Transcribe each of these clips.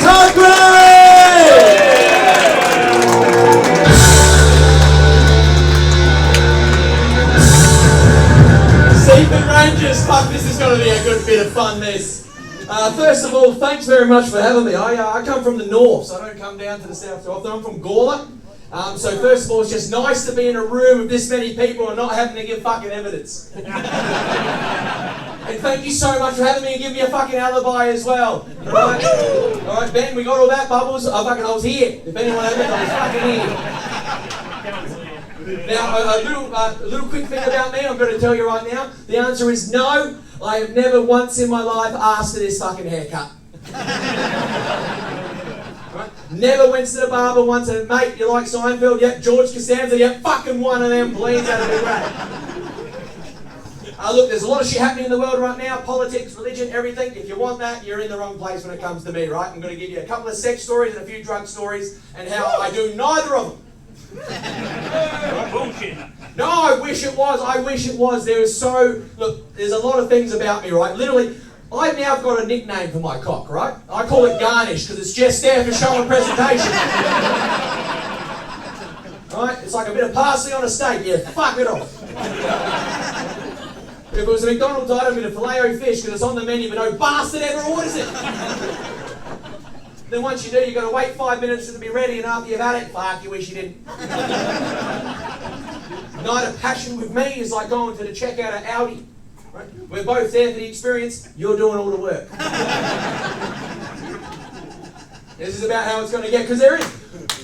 Seaford Rangers, fuck, this is going to be a good bit of fun, this. First of all, thanks very much for having me. I come from the north, so I don't come down to the south too often. I'm from Gawler. So first of all, it's just nice to be in a room with this many people and not having to give fucking evidence. And thank you so much for having me and giving me a fucking alibi as well. Alright, Ben, we got all that, Bubbles. I was here. If anyone had it, I was fucking here. Now, a little quick thing about me, I'm going to tell you right now. The answer is no. I have never once in my life asked for this fucking haircut. Right? Never went to the barber once and, mate, you like Seinfeld? Yep. George Costanza? Yep. Fucking one of them, please. That'd be great. Look, there's a lot of shit happening in the world right now. Politics, religion, everything. If you want that, you're in the wrong place when it comes to me, right? I'm going to give you a couple of sex stories and a few drug stories and how I do neither of them. Bullshit. No, I wish it was. There's a lot of things about me, right? Literally, I've now got a nickname for my cock, right? I call it garnish because it's just there for show and presentation. Right? It's like a bit of parsley on a steak. Yeah, fuck it off. If it was a McDonald's item with a filet-o-fish because it's on the menu but no bastard ever orders it. Then once you do, you've got to wait 5 minutes for it to be ready, and after you've had it, fuck, you wish you didn't. Night of passion with me is like going to the checkout at Audi. Right? We're both there for the experience, you're doing all the work. This is about how it's going to get, because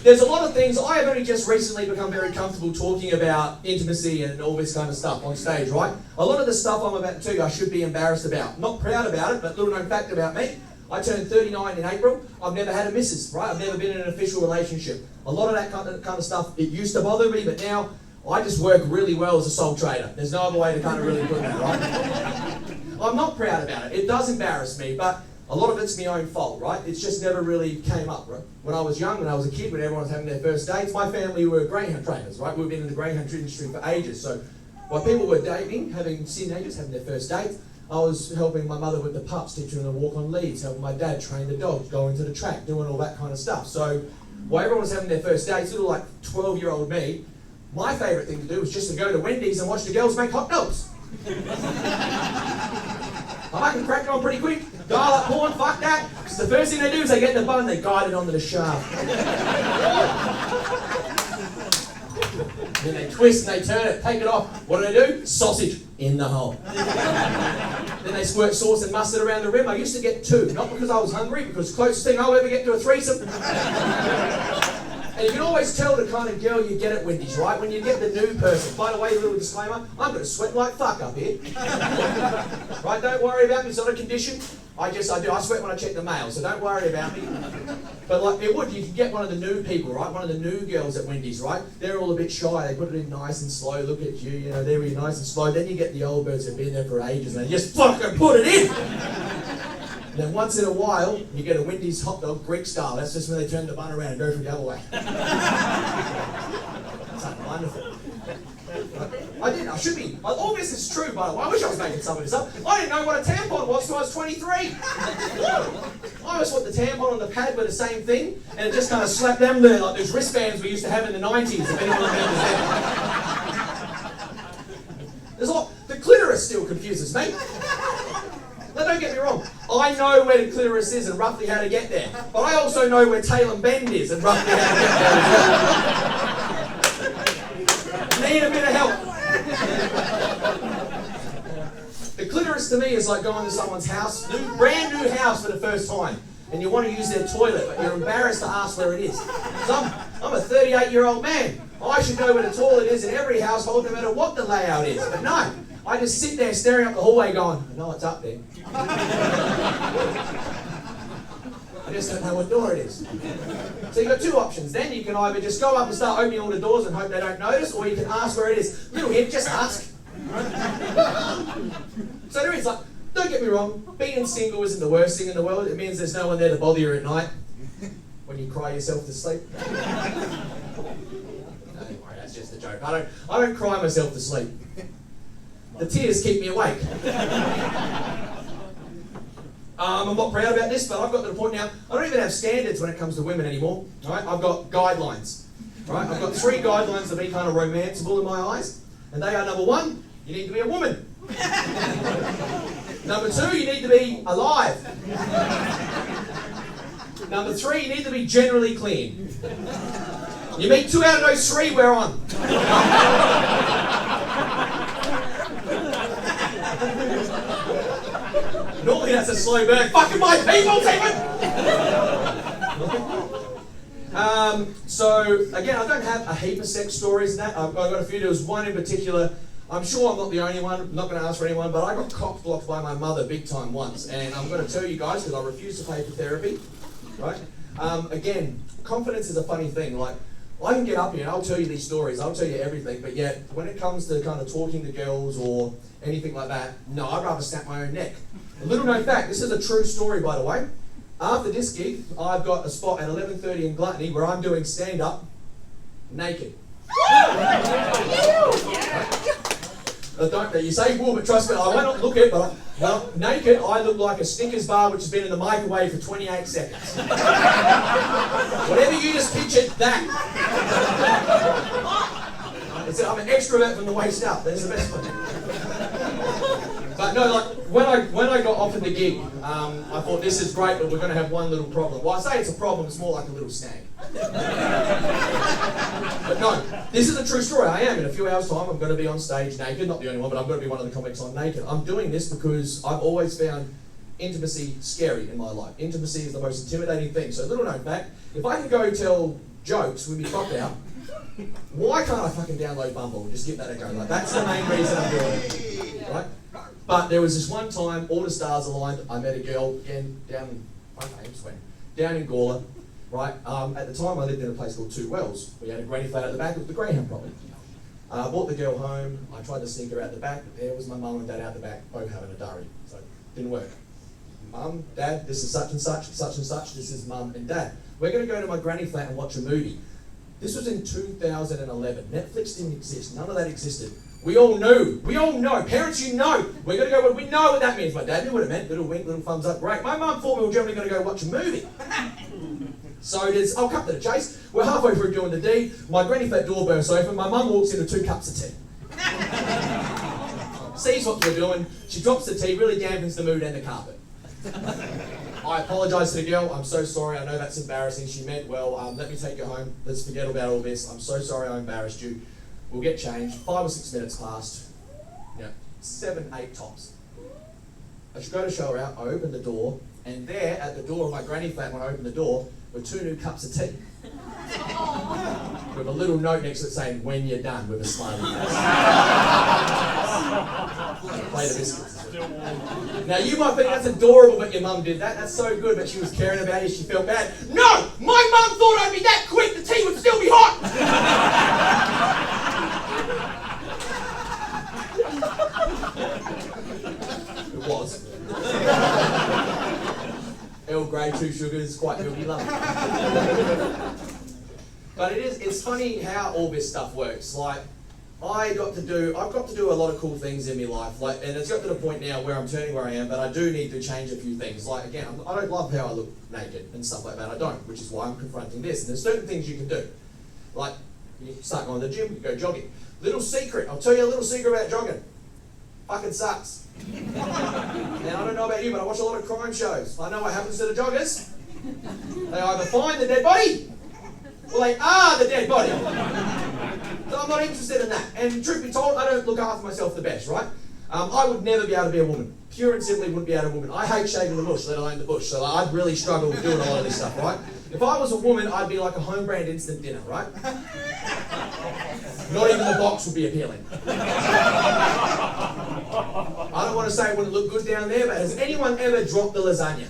there's a lot of things. I have only just recently become very comfortable talking about intimacy and all this kind of stuff on stage, right? A lot of the stuff I'm about to tell you I should be embarrassed about. Not proud about it, but little known fact about me. I turned 39 in April. I've never had a missus, right? I've never been in an official relationship. A lot of that kind of stuff, it used to bother me, but now I just work really well as a sole trader. There's no other way to kind of really put that, right? I'm not proud about it. It does embarrass me, but a lot of it's my own fault, right? It's just never really came up, right? When I was young, when I was a kid, when everyone was having their first dates, my family were greyhound trainers, right? We've been in the greyhound industry for ages. So while people were dating, having teenagers, having their first dates, I was helping my mother with the pups, teaching them to walk on leads, helping my dad train the dogs, going to the track, doing all that kind of stuff. So while everyone was having their first dates, little like 12-year-old me, my favourite thing to do was just to go to Wendy's and watch the girls make hot dogs. I can crack it on pretty quick, dial up porn, fuck that. Because the first thing they do is they get the bun and they guide it onto the shaft. Then they twist and they turn it, take it off. What do? Sausage in the hole. Then they squirt sauce and mustard around the rim. I used to get 2, not because I was hungry, because closest thing I'll ever get to a threesome. And you can always tell the kind of girl you get at Wendy's, right? When you get the new person. By the way, a little disclaimer, I'm going to sweat like fuck up here. Right, don't worry about me, it's not a condition. I do. I sweat when I check the mail, so don't worry about me. But like it would, you can get one of the new people, right? One of the new girls at Wendy's, right? They're all a bit shy. They put it in nice and slow. Look at you, they're really nice and slow. Then you get the old birds who've been there for ages and they just fucking put it in. And then once in a while, you get a Wendy's hot dog Greek style. That's just when they turn the bun around and go from the other way. That's wonderful. I should be. All this is true, by the way. I wish I was making some of this up. I didn't know what a tampon was until I was 23. I always thought the tampon and the pad were the same thing, and it just kind of slapped them there, like those wristbands we used to have in the 90s, if anyone remembers that. The clitoris still confuses me. Now, don't get me wrong. I know where the clitoris is and roughly how to get there, but I also know where tail and bend is and roughly how to get there as well. Need a bit of help. The clitoris to me is like going to someone's house, brand new house for the first time, and you want to use their toilet, but you're embarrassed to ask where it is. I'm a 38-year-old man. I should know where the toilet is in every household, no matter what the layout is. But no, I just sit there staring up the hallway going, I know it's up there. I just don't know what door it is. So you've got 2 options. Then you can either just go up and start opening all the doors and hope they don't notice, or you can ask where it is. Little hint, just ask. So there is, like, don't get me wrong, being single isn't the worst thing in the world. It means there's no one there to bother you at night when you cry yourself to sleep. No, don't worry, that's just a joke. I don't cry myself to sleep. The tears keep me awake. I'm not proud about this, but I've got to the point now, I don't even have standards when it comes to women anymore. Right? I've got guidelines. Right? I've got 3 guidelines to be kind of romanceable in my eyes. And they are, number 1, you need to be a woman. Number 2, you need to be alive. Number 3, you need to be generally clean. You meet 2 out of those 3, we're on. Normally that's a slow burn. Fucking my people, Stephen! So, again, I don't have a heap of sex stories and that. I've got a few. There was one in particular. I'm sure I'm not the only one. I'm not going to ask for anyone, but I got cock blocked by my mother big time once. And I'm going to tell you guys, because I refuse to pay for therapy. Right? Again, confidence is a funny thing. Like, I can get up here and I'll tell you these stories. I'll tell you everything. But yet, when it comes to kind of talking to girls or anything like that, no, I'd rather snap my own neck. A little known fact, this is a true story, by the way. After this gig, I've got a spot at 11:30 in Gluttony where I'm doing stand-up naked. You say, well, but trust me, I won't look it, but well, naked, I look like a Snickers bar which has been in the microwave for 28 seconds. Whatever you just pictured, that. I'm an extrovert from the waist up. That's the best one. But no, like when I got offered the gig, I thought this is great, but we're going to have one little problem. Well, I say it's a problem. It's more like a little snag. But no, this is a true story. I am. In a few hours' time, I'm going to be on stage naked. Not the only one, but I'm going to be one of the comics on naked. I'm doing this because I've always found intimacy scary in my life. Intimacy is the most intimidating thing. So little known fact, if I can go tell jokes with me cocked out, why can't I fucking download Bumble and just give that a go? Like, that's the main reason I'm doing it. Right? But there was this one time, all the stars aligned. I met a girl again down in Gawler, right? At the time, I lived in a place called Two Wells. We had a granny flat at the back of the Greyhound property. I brought the girl home. I tried to sneak her out the back, but there was my mum and dad out the back, both having a durry. So it didn't work. Mum, Dad, this is such and such, such and such. This is Mum and Dad. We're going to go to my granny flat and watch a movie. This was in 2011. Netflix didn't exist. None of that existed. We all knew. We all know. Parents, you know. We're going to go, we know what that means. My dad knew what it meant. Little wink, little thumbs up. Great. My mum thought we were generally going to go watch a movie. So I'll cut to the chase. We're halfway through doing the deed. My granny flat door bursts open. My mum walks in with 2 cups of tea. Sees what we're doing. She drops the tea, really dampens the mood and the carpet. I apologise to the girl. I'm so sorry. I know that's embarrassing. She meant well. Let me take you home. Let's forget about all this. I'm so sorry I embarrassed you. We'll get changed. 5 or 6 minutes passed. 7, 8 tops. I should go to show her out. I open the door, and there at the door of my granny flat when I opened the door were 2 new cups of tea. With a little note next to it saying, "When you're done," with a smiley face. Plate of biscuits. Now you might think that's adorable, but your mum did that. That's so good, but she was caring about you. She felt bad. No, my mum thought I'd be that quick. The tea would still be hot. It was. Earl Grey, 2 sugars, quite milky, love it. But it's funny how all this stuff works. Like, I've got to do a lot of cool things in my life. Like, and it's got to the point now where I'm turning where I am, but I do need to change a few things. Like, again, I don't love how I look naked and stuff like that. I don't, which is why I'm confronting this. And there's certain things you can do. Like, you start going to the gym, you go jogging. Little secret, I'll tell you a little secret about jogging. Fucking sucks. And I don't know about you, but I watch a lot of crime shows. I know what happens to the joggers. They either find the dead body, or they are the dead body. So I'm not interested in that. And truth be told, I don't look after myself the best, right? I would never be able to be a woman. Pure and simply wouldn't be able to be a woman. I hate shaving the bush, let alone the bush. So I'd really struggle with doing a lot of this stuff, right? If I was a woman, I'd be like a home brand instant dinner, right? Not even the box would be appealing. I don't want to say it wouldn't look good down there, but has anyone ever dropped the lasagna?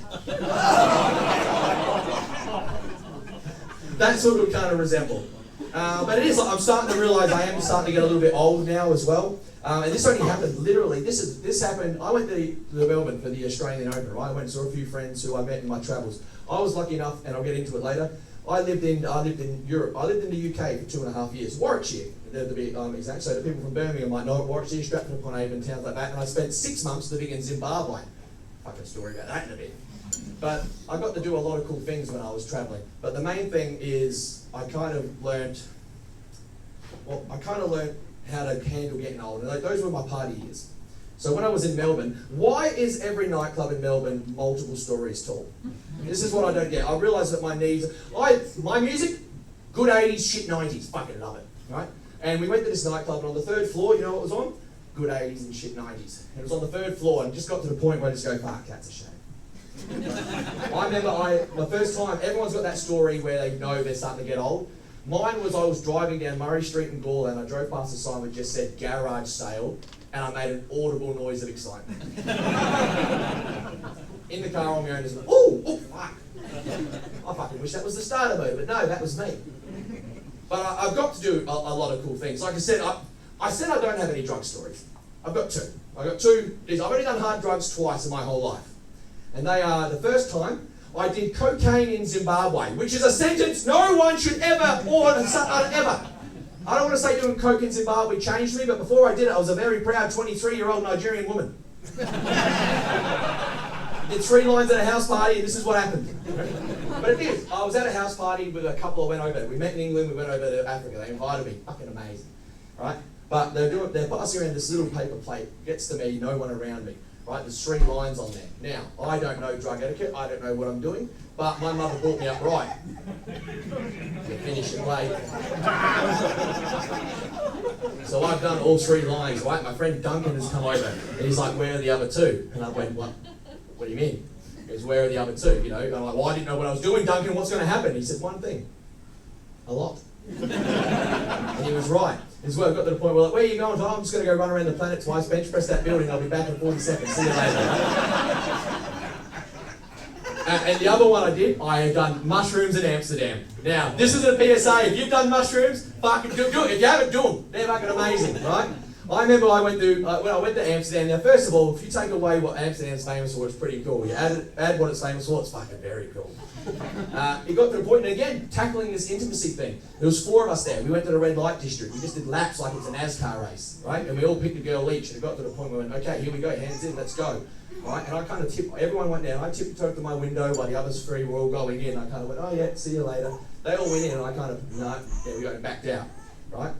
That's what it would kind of resemble. But it is, I'm starting to realise I am starting to get a little bit old now as well. And this only happened literally, this happened, I went to Melbourne for the Australian Open, right? I went and saw a few friends who I met in my travels. I was lucky enough, and I'll get into it later, I lived in Europe. I lived in the UK for 2.5 years, Warwickshire, to be exact. So the people from Birmingham might know it, Warwickshire, Stratford-upon-Avon, towns like that. And I spent 6 months living in Zimbabwe. fucking story about that in a bit. But I got to do a lot of cool things when I was travelling. But the main thing is I kind of learned how to handle getting older. Like, those were my party years. So when I was in Melbourne, why is every nightclub in Melbourne multiple stories tall? This is what I don't get. I realise that my needs, my music, good 80s, shit 90s, fucking love it, right? And we went to this nightclub, and on the 3rd floor, you know what was on? Good 80s and shit 90s. And it was on the 3rd floor, and just got to the point where I just go, fuck, that's a shame. I remember my first time, everyone's got that story where they know they're starting to get old. Mine was I was driving down Murray Street in Gawler, and I drove past a sign that just said garage sale, and I made an audible noise of excitement. In the car on my own, just went, oh, fuck. I fucking wish that was the starter mode, but no, that was me. But I've got to do a lot of cool things. Like I said I don't have any drug stories. I've got two. I've only done hard drugs twice in my whole life. And they are, the first time, I did cocaine in Zimbabwe, which is a sentence no one should ever, ever. I don't want to say doing coke in Zimbabwe changed me, but before I did it, I was a very proud 23-year-old Nigerian woman. Did 3 lines at a house party, and this is what happened. But it is. I was at a house party with a couple I went over. We met in England, we went over to Africa. They invited me. Fucking amazing. Right? But they're passing around this little paper plate. Gets to me, no one around me. Right? There's 3 lines on there. Now, I don't know drug etiquette. I don't know what I'm doing. But my mother brought me up right. You're finishing late. So I've done all 3 lines, right? My friend Duncan has come over. And he's like, where are the other 2? And I went, what? What do you mean? He goes, where are the other 2? You know, I'm like, well, I didn't know what I was doing, Duncan. What's going to happen? He said, one thing. A lot. And he was right. As well, got to the point where, like, where are you going? Oh, I'm just going to go run around the planet twice, bench press that building. I'll be back in 40 seconds. See you later. And the other one I have done mushrooms in Amsterdam. Now, this is a PSA. If you've done mushrooms, fucking do it. If you haven't, do them. They're fucking amazing, right? I remember when I went to Amsterdam. Now, first of all, if you take away what Amsterdam's famous for, it's pretty cool. You add what it's famous for, it's fucking very cool. It got to the point, and again, tackling this intimacy thing. There was 4 of us there. We went to the red light district. We just did laps like it's a NASCAR race, right? And we all picked a girl each. And it got to the point where we went, okay, here we go, hands in, let's go. Right? And I kind of everyone went down. I tiptoed to my window while the others 3 were all going in. I kind of went, oh yeah, see you later. They all went in, and I kind of, no, there we go, backed out. Right?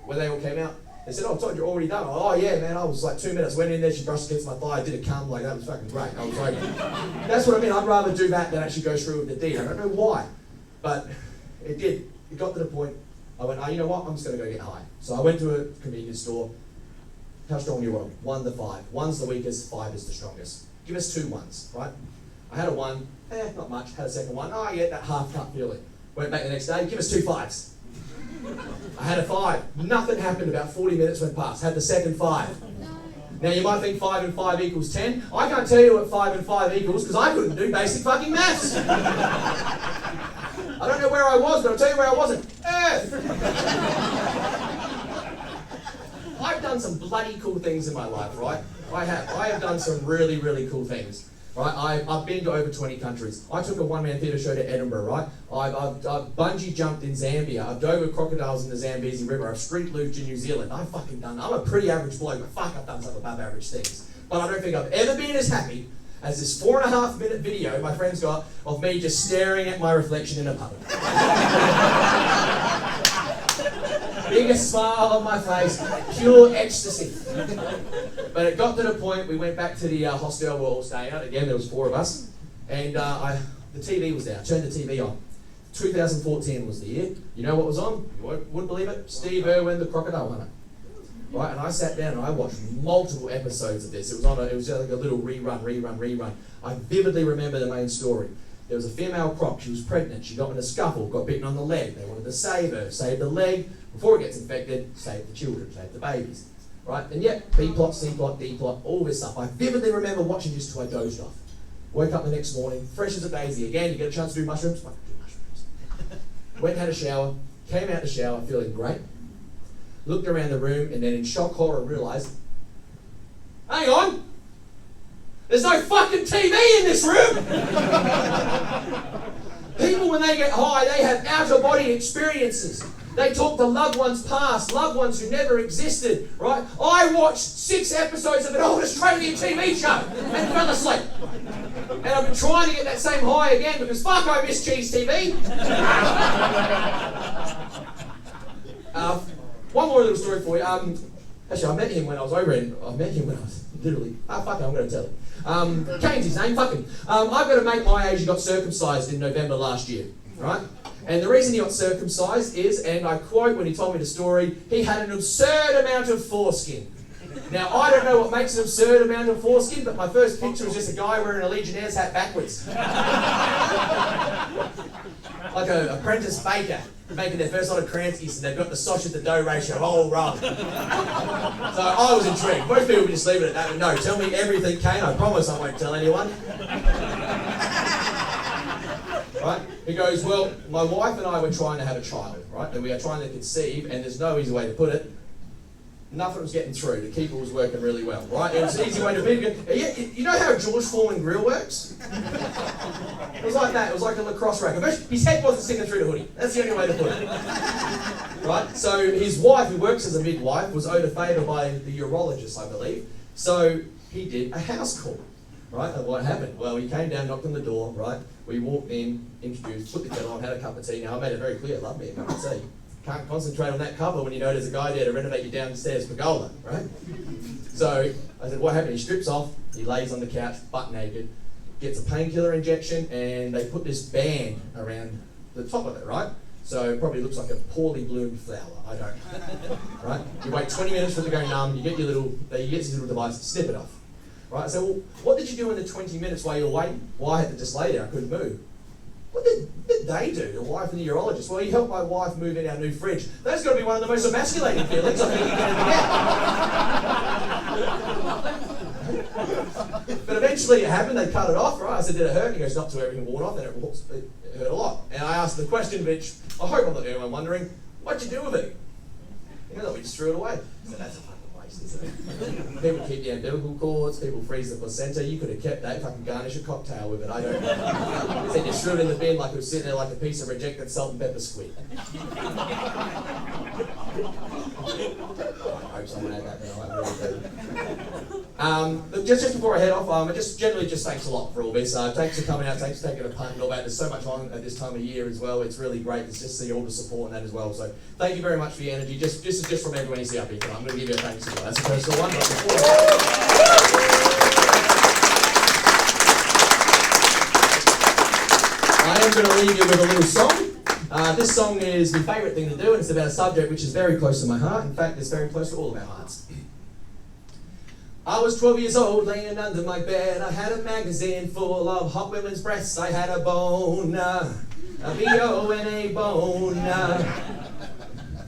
When they all came out, they said, oh, I thought you're already done. Oh yeah, man, I was like 2 minutes. Went in there, she brushed against my thigh, did a cum, like that was fucking great. I was like, that's what I mean. I'd rather do that than actually go through with the deed. I don't know why, but it did. It got to the point, I went, oh, you know what, I'm just going to go get high. So I went to a convenience store. How strong do you want? 1 to 5. 1's the weakest, 5 is the strongest. Give us 2 1s, right? I had a 1, not much. Had a second 1, oh yeah, that half cup feeling. Went back the next day, give us 2 5s. I had a 5. Nothing happened. About 40 minutes went past. Had the second 5. Now you might think 5 and 5 equals 10. I can't tell you what 5 and 5 equals because I couldn't do basic fucking maths. I don't know where I was, but I'll tell you where I wasn't. Earth! I've done some bloody cool things in my life, right? I have done some really, really cool things. Right, I've been to over 20 countries. I took a one-man theatre show to Edinburgh, right? I've bungee jumped in Zambia. I've dove with crocodiles in the Zambezi River. I've street lubed in New Zealand. I'm a pretty average bloke, but fuck, I've done some above average things. But I don't think I've ever been as happy as this 4.5-minute video my friends got of me just staring at my reflection in a puddle. Biggest smile on my face, pure ecstasy. But it got to the point, we went back to the hostel we're all staying at. Again, there was 4 of us. And the TV was there. I turned the TV on. 2014 was the year. You know what was on? You wouldn't believe it. Steve Irwin, the Crocodile Hunter. Right, and I sat down and I watched multiple episodes of this. It was like a little rerun. I vividly remember the main story. There was a female croc, she was pregnant, she got in a scuffle, got bitten on the leg. They wanted to save her, save the leg, before it gets infected, save the children, save the babies. Right? And yet, B plot, C plot, D plot, all this stuff. I vividly remember watching this till I dozed off. Woke up the next morning, fresh as a daisy. Again, you get a chance to do mushrooms? Fuck, do mushrooms. Went and had a shower, came out the shower feeling great, looked around the room, and then in shock horror realised, hang on! There's no fucking TV in this room! People, when they get high, they have out-of-body experiences. They talk to loved ones past, loved ones who never existed, right? I watched 6 episodes of an old Australian TV show and fell asleep. And I've been trying to get that same high again because fuck, I miss Cheese TV. One more little story for you. Actually, I met him when I was literally, fuck it, I'm going to tell him. Kane's his name, fuck him. I've got a mate my age who got circumcised in November last year, right? And the reason he got circumcised is, and I quote when he told me the story, he had an absurd amount of foreskin. Now, I don't know what makes an absurd amount of foreskin, but my first picture was just a guy wearing a Legionnaires hat backwards. Like an apprentice baker making their first lot of Kranskis, and they've got the sausage to dough ratio all wrong. So I was intrigued. Most people would just leave it at that, but no, tell me everything, Kane. I promise I won't tell anyone. Right? He goes, well, my wife and I were trying to have a child, right? And we are trying to conceive, and there's no easy way to put it. Nothing was getting through. The keeper was working really well, right? It was an easy way to be. You know how a George Foreman grill works? It was like that. It was like a lacrosse racket. His head wasn't sticking through the hoodie. That's the only way to put it. Right? So his wife, who works as a midwife, was owed a favour by the urologist, I believe. So he did a house call. Right? And what happened? Well, he came down, knocked on the door, right? We walked in, introduced, put the kettle on, had a cup of tea. Now, I made it very clear, love me a cup of tea. Can't concentrate on that cover when you know there's a guy there to renovate your downstairs pergola, right? So I said, what happened? He strips off, he lays on the couch, butt naked, gets a painkiller injection, and they put this band around the top of it, right? So it probably looks like a poorly bloomed flower, I don't know, right? You wait 20 minutes for it to go numb, you get your little, he gets his little device, snip it off, right? So, well, what did you do in the 20 minutes while you were waiting? Well, I had to just lay there, I couldn't move. What did they do, the wife and the urologist? Well, he helped my wife move in our new fridge. That's got to be one of the most emasculating feelings I think you can ever get. But eventually it happened, they cut it off, right? I said, did it hurt? He goes, not till everything worn off, and it hurt a lot. And I asked the question, which I hope I'm not the only one wondering, what'd you do with it? You know, we just threw it away. I said, that's a fucking waste, isn't it? People keep the umbilical cords, people freeze the placenta. You could have kept that if I could garnish a cocktail with it. I don't know. Then you threw it in the bin like it was sitting there like a piece of rejected salt and pepper squid. I hope someone had that, but I really do. Just before I head off, generally thanks a lot for all this. Thanks for coming out, thanks for taking a punt and all that. There's so much on at this time of year as well. It's really great to just see all the support and that as well. So thank you very much for your energy. This is just from everyone you see up here tonight. I'm going to give you a thanks as well. That's a personal one. I am going to leave you with a little song. This song is my favourite thing to do, and it's about a subject which is very close to my heart. In fact, it's very close to all of our hearts. I was 12 years old, laying under my bed. I had a magazine full of hot women's breasts. I had a bone, a B-O-N-A bone.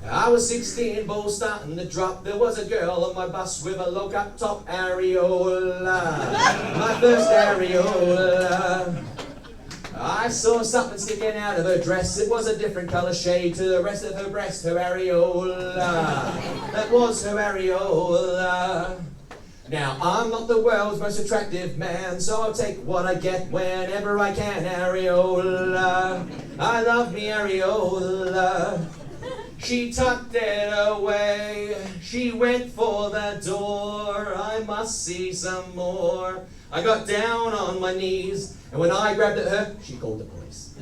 I was 16, balls starting to drop. There was a girl on my bus with a low-cut top areola. My first areola. I saw something sticking out of her dress. It was a different colour shade to the rest of her breast, her areola. That was her areola. Now, I'm not the world's most attractive man, so I'll take what I get whenever I can. Areola, I love me areola. She tucked it away, she went for the door. I must see some more. I got down on my knees, and when I grabbed at her, she called the police.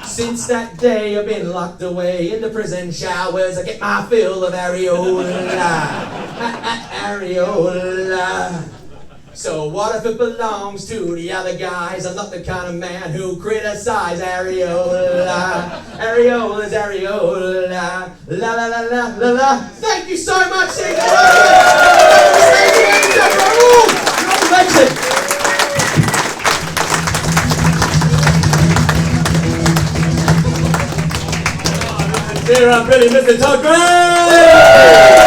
Since that day I've been locked away in the prison showers. I get my fill of areola. Areola. So what if it belongs to the other guys? I'm not the kind of man who criticize areola. Areola's areola. La la la la la la. Thank you so much, Seaford. Legend. Here I'm Billy, Mr. Todd Gray!